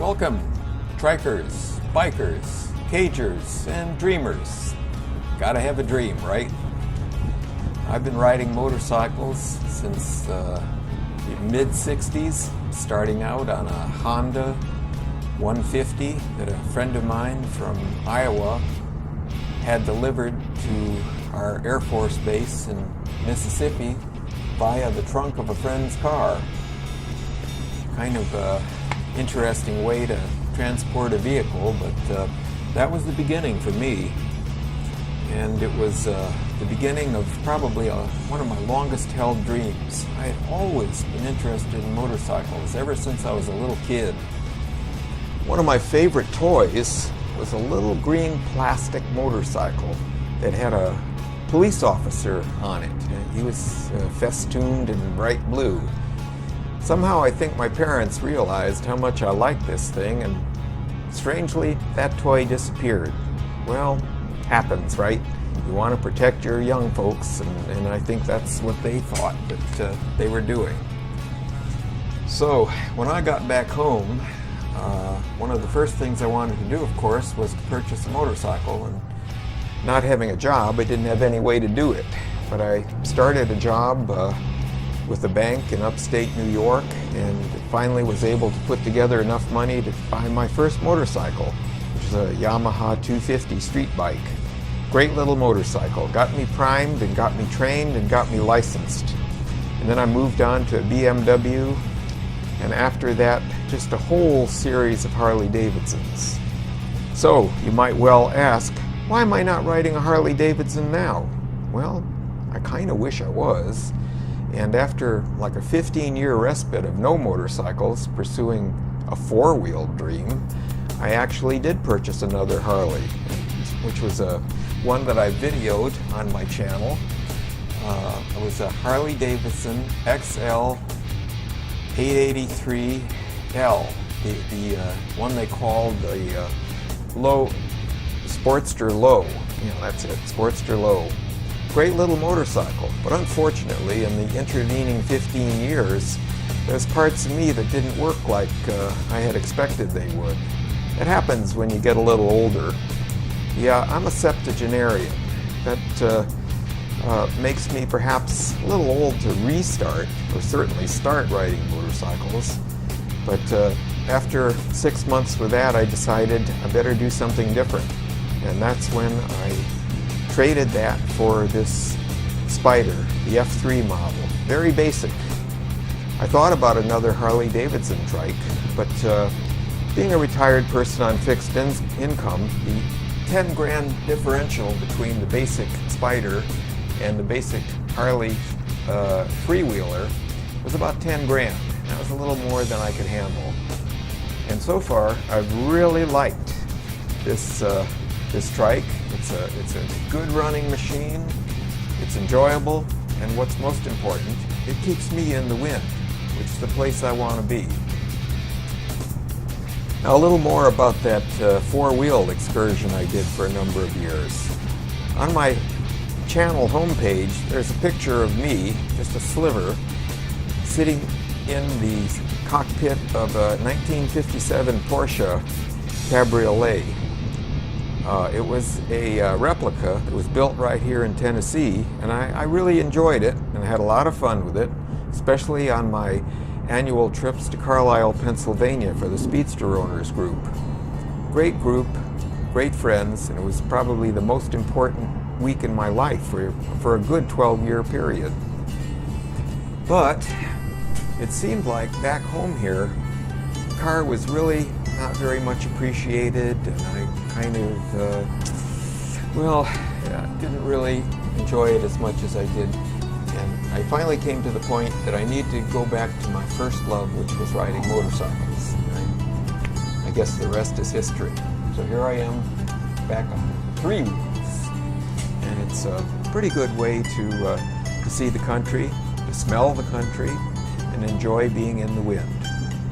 Welcome, trikers, bikers, cagers, and dreamers. Gotta have a dream, right? I've been riding motorcycles since the mid-60s, starting out on a Honda 150 that a friend of mine from Iowa had delivered to our Air Force base in Mississippi via the trunk of a friend's car. Kind of an interesting way to transport a vehicle, but that was the beginning for me. And it was the beginning of probably one of my longest held dreams. I had always been interested in motorcycles ever since I was a little kid. One of my favorite toys was a little green plastic motorcycle that had a police officer on it. He was festooned in bright blue. Somehow I think my parents realized how much I liked this thing, and strangely that toy disappeared. Well, happens, right? You want to protect your young folks, and I think that's what they thought that they were doing. So when I got back home, one of the first things I wanted to do, of course, was to purchase a motorcycle, and not having a job, I didn't have any way to do it. But I started a job with a bank in upstate New York, and finally was able to put together enough money to buy my first motorcycle, which is a Yamaha 250 street bike. Great little motorcycle. Got me primed and got me trained and got me licensed. And then I moved on to a BMW, and after that, just a whole series of Harley Davidsons. So, you might well ask, why am I not riding a Harley Davidson now? Well, I kind of wish I was. And after like a 15-year respite of no motorcycles, pursuing a four-wheeled dream, I actually did purchase another Harley, which was one that I videoed on my channel. It was a Harley Davidson XL 883L, the one they called the Sportster Low. That's it, Sportster Low. Great little motorcycle, but unfortunately in the intervening 15 years, there's parts of me that didn't work like I had expected they would. It happens when you get a little older. Yeah, I'm a septuagenarian. That makes me perhaps a little old to restart, or certainly start riding motorcycles. But after 6 months with that, I decided I better do something different. And that's when I traded that for this Spyder, the F3 model. Very basic. I thought about another Harley Davidson trike, but being a retired person on fixed income, the 10 grand differential between the basic Spyder and the basic Harley freewheeler was about 10 grand. That was a little more than I could handle. And so far, I've really liked this trike. It's a good running machine. It's enjoyable, and what's most important, it keeps me in the wind, which is the place I want to be. Now a little more about that four-wheeled excursion I did for a number of years. On my channel homepage, there's a picture of me, just a sliver, sitting in the cockpit of a 1957 Porsche Cabriolet. It was a replica. It was built right here in Tennessee, and I really enjoyed it and had a lot of fun with it, especially on my annual trips to Carlisle, Pennsylvania for the Speedster Owners Group. Great group, great friends, and it was probably the most important week in my life for a good 12-year period. But it seemed like back home here, the car was really not very much appreciated, and I kind of, didn't really enjoy it as much as I did. And I finally came to the point that I need to go back to my first love, which was riding motorcycles. I guess the rest is history. So here I am, back on three wheels. And it's a pretty good way to see the country, to smell the country, and enjoy being in the wind.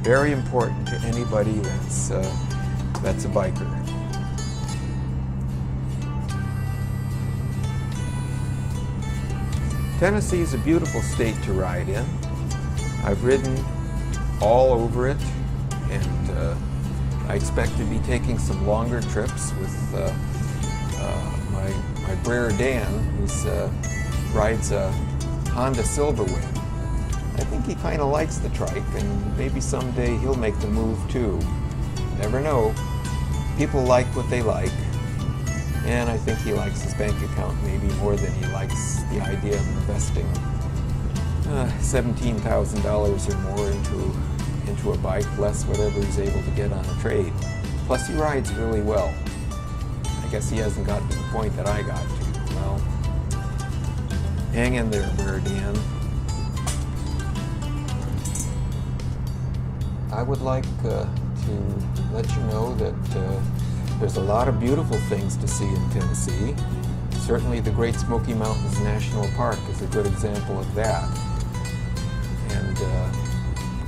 Very important to anybody that's a biker. Tennessee is a beautiful state to ride in. I've ridden all over it, and I expect to be taking some longer trips with my Brer Dan, who rides a Honda Silverwing. I think he kind of likes the trike, and maybe someday he'll make the move too. Never know. People like what they like, and I think he likes his bank account maybe more than he likes the idea of investing $17,000 or more into a bike, less whatever he's able to get on a trade. Plus he rides really well. I guess he hasn't gotten to the point that I got to. Well, hang in there, Brer Dan. I would like to let you know that there's a lot of beautiful things to see in Tennessee. Certainly the Great Smoky Mountains National Park is a good example of that. And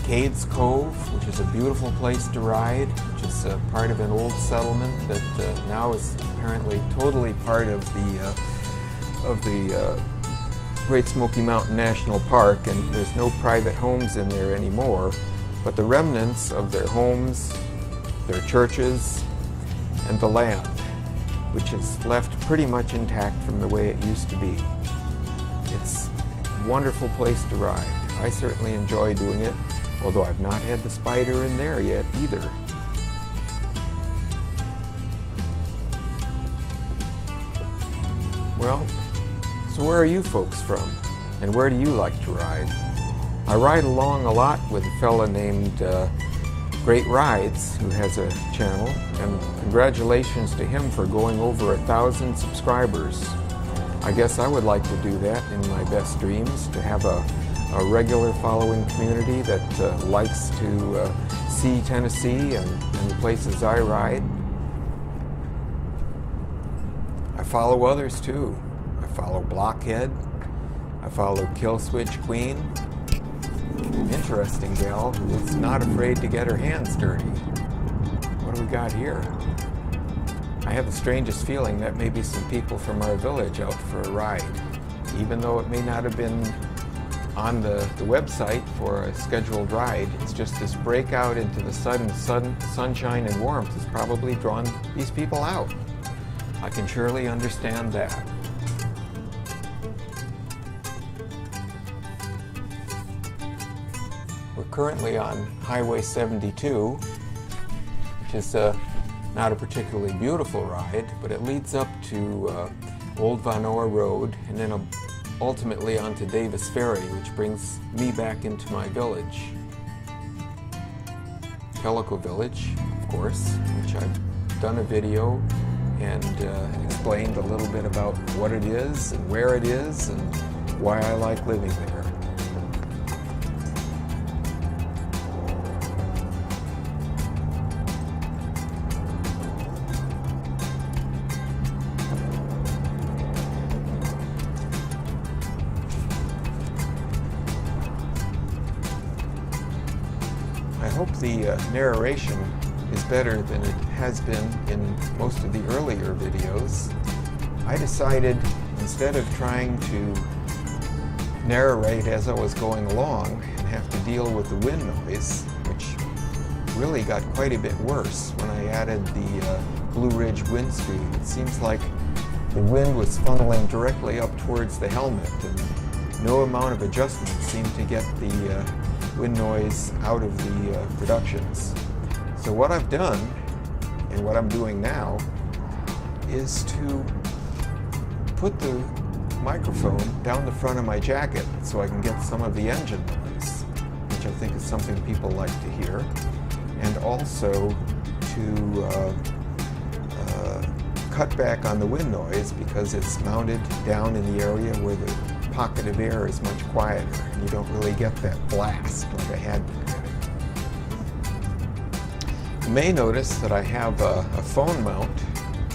Cades Cove, which is a beautiful place to ride, which is part of an old settlement that now is apparently totally part of the Great Smoky Mountain National Park, and there's no private homes in there anymore, but the remnants of their homes, their churches, and the land, which is left pretty much intact from the way it used to be. It's a wonderful place to ride. I certainly enjoy doing it, although I've not had the Spyder in there yet either. Well, so where are you folks from? And where do you like to ride? I ride along a lot with a fella named Great Rides, who has a channel, and congratulations to him for going over 1,000 subscribers. I guess I would like to do that in my best dreams, to have a regular following community that likes to see Tennessee and the places I ride. I follow others too. I follow Blockhead. I follow Killswitch Queen. Interesting gal who is not afraid to get her hands dirty. What do we got here? I have the strangest feeling that may be some people from our village out for a ride, even though it may not have been on the website for a scheduled ride. It's just this breakout into the sudden sunshine and warmth has probably drawn these people out. I can surely understand that. We're currently on Highway 72, which is not a particularly beautiful ride, but it leads up to Old Vanoa Road and then ultimately onto Davis Ferry, which brings me back into my village. Pellico Village, of course, which I've done a video and explained a little bit about what it is and where it is and why I like living there. I hope the narration is better than it has been in most of the earlier videos. I decided, instead of trying to narrate as I was going along and have to deal with the wind noise, which really got quite a bit worse when I added the Blue Ridge wind screen. It seems like the wind was funneling directly up towards the helmet, and no amount of adjustment seemed to get the wind noise out of the productions. So what I've done, and what I'm doing now, is to put the microphone down the front of my jacket so I can get some of the engine noise, which I think is something people like to hear, and also to cut back on the wind noise because it's mounted down in the area where the pocket of air is much quieter and you don't really get that blast like I had been getting. You may notice that I have a phone mount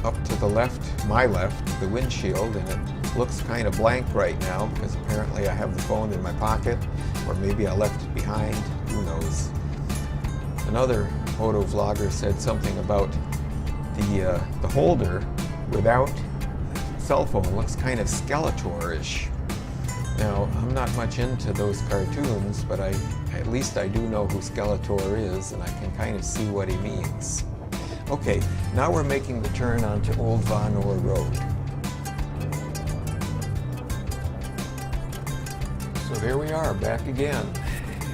up to the left, my left, the windshield, and it looks kind of blank right now because apparently I have the phone in my pocket, or maybe I left it behind, who knows. Another moto vlogger said something about the holder without cell phone looks kind of Skeletor-ish. Now, I'm not much into those cartoons, but at least I do know who Skeletor is, and I can kind of see what he means. Okay, now we're making the turn onto Old Von Ohr Road. So here we are, back again.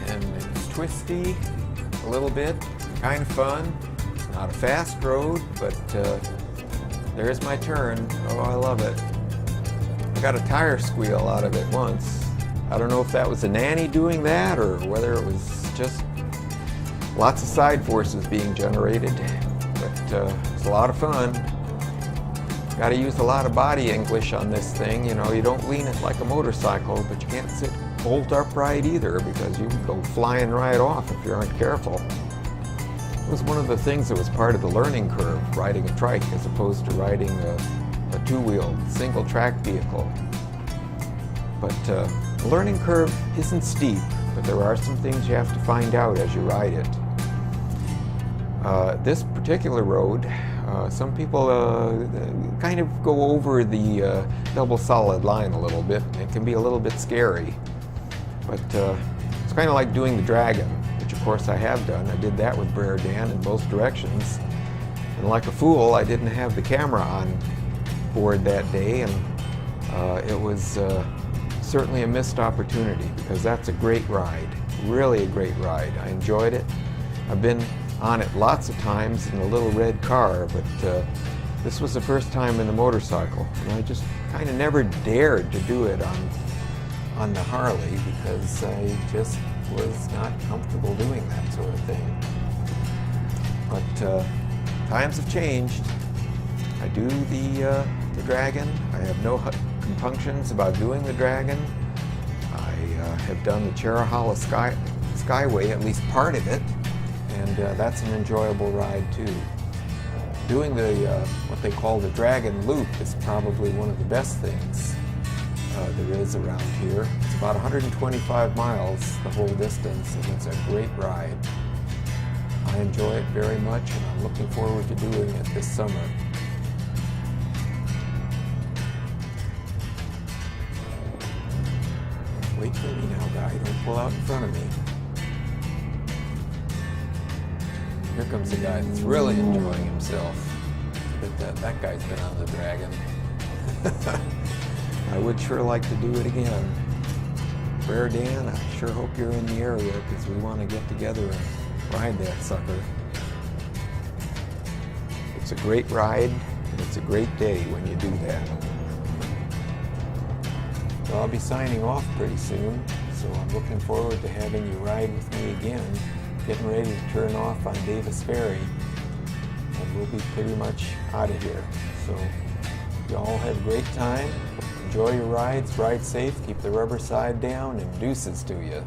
And it's twisty a little bit, kind of fun. It's not a fast road, but there's my turn. Oh, I love it. I got a tire squeal out of it once. I don't know if that was a nanny doing that or whether it was just lots of side forces being generated, but it's a lot of fun. Got to use a lot of body English on this thing. You know, you don't lean it like a motorcycle, but you can't sit bolt upright either because you can go flying right off if you aren't careful. It was one of the things that was part of the learning curve, riding a trike as opposed to riding a two-wheeled single track vehicle. But the learning curve isn't steep, but there are some things you have to find out as you ride it. This particular road, some people kind of go over the double solid line a little bit. It can be a little bit scary, but it's kind of like doing the Dragon, which of course I have done. I did that with Brer Dan in both directions, and like a fool, I didn't have the camera on board that day, and it was certainly a missed opportunity because that's a great ride, really a great ride. I enjoyed it. I've been on it lots of times in a little red car, but this was the first time in the motorcycle, and I just kind of never dared to do it on the Harley because I just was not comfortable doing that sort of thing. But times have changed. I do the Dragon. I have no compunctions about doing the Dragon. I have done the Cherahalla Skyway, at least part of it, and that's an enjoyable ride too. Doing the what they call the Dragon Loop is probably one of the best things there is around here. It's about 125 miles the whole distance, and it's a great ride. I enjoy it very much, and I'm looking forward to doing it this summer. Wait for me now, guy. Don't pull out in front of me. Here comes a guy that's really enjoying himself. That guy's been on the Dragon. I would sure like to do it again. Brer Dan, I sure hope you're in the area because we want to get together and ride that sucker. It's a great ride, and it's a great day when you do that. So I'll be signing off pretty soon, so I'm looking forward to having you ride with me again, getting ready to turn off on Davis Ferry, and we'll be pretty much out of here. So you all have a great time. Enjoy your rides, ride safe, keep the rubber side down, and deuces to you.